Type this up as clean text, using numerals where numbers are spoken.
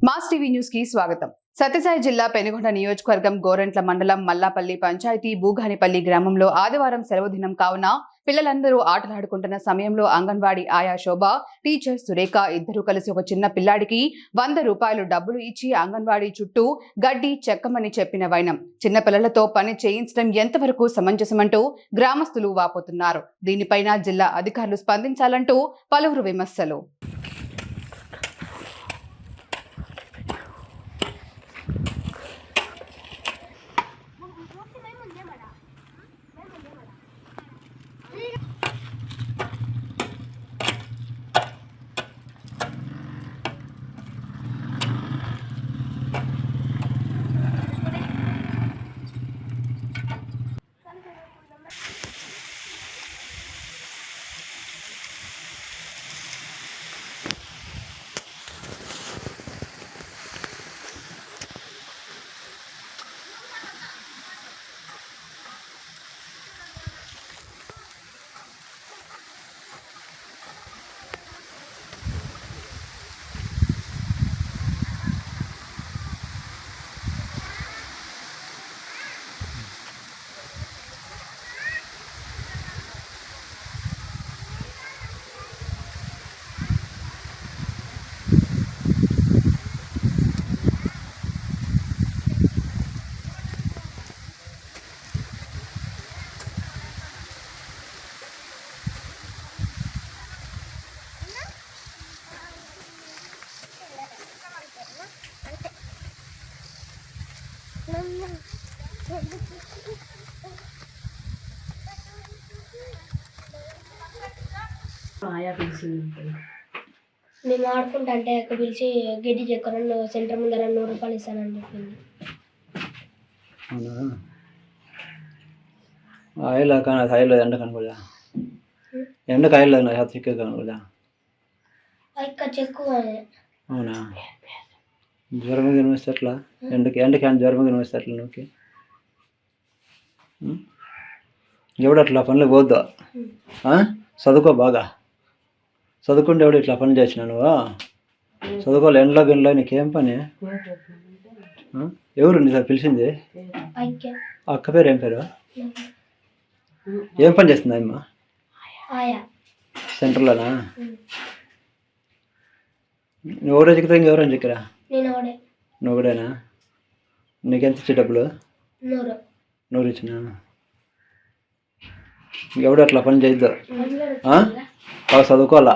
Mass TV news కి స్వాగతం. సత్యసాయి జిల్లా పెనుగొండ నియోజకవర్గం గోరంట్ల మండలం మల్లాపల్లి పంచాయతీ బూగానిపల్లి గ్రామంలో ఆదివారం సెలవు దినం కావున పిల్లలందరూ ఆటలాడుకుంటున్న సమయంలో అంగన్వాడీ ఆయా శోభ, టీచర్ సురేఖ ఇద్దరు కలిసి ఒక చిన్న పిల్లాడికి 100 రూపాయలు డబ్బులు ఇచ్చి అంగన్వాడీ చుట్టూ గడ్డి చెక్కమని చెప్పిన వైనం. చిన్న పిల్లలతో పని చేయించడం ఎంతవరకు సమంజసమంటూ గ్రామస్తులు వాపోతున్నారు. దీనిపైన జిల్లా అధికారులు స్పందించాలంటూ పలువురు విమర్శలు. మేము ఆడుకుంటా అంటే పిలిచి గడ్డి చెక్కను సెంటర్ ముందర 100 రూపాయలు ఇస్తానని చెప్పింది. ఆయిల్ కానీ ఆయిల్ ఎండ కనుకోదా, ఎండకు ఆయిల్ చిక్క కనుకోదా, చెక్కు. అవునా? జ్వరం తినిపిస్తే ఎట్లా? ఎండకి జ్వరం తినిపిస్తే ఎట్లా? నువ్వుకి ఎవడు అట్లా పనులు పోద్దు. చదువుకో, బాగా చదువుకుంటే ఎవడు ఇట్లా పనులు చేసినా? నువ్వు చదువుకోవాలి. ఎండలో గిన్నెలో నీకేం పని? ఎవరు సార్ పిలిచింది? అక్క పేరు ఏం పేరు? ఏం పని చేస్తుంది అమ్మ? సెంటర్లోనా? నువ్వు ఎవరో చిక్కుతా, ఇంకెవరని చిక్కరా? నువ్వు కూడానా? నీకెంత ఇచ్చే డబ్బులు? 100 ఇచ్చినా? ఎవడు అట్లా పని చేయొద్దు. చదువుకోవాలా.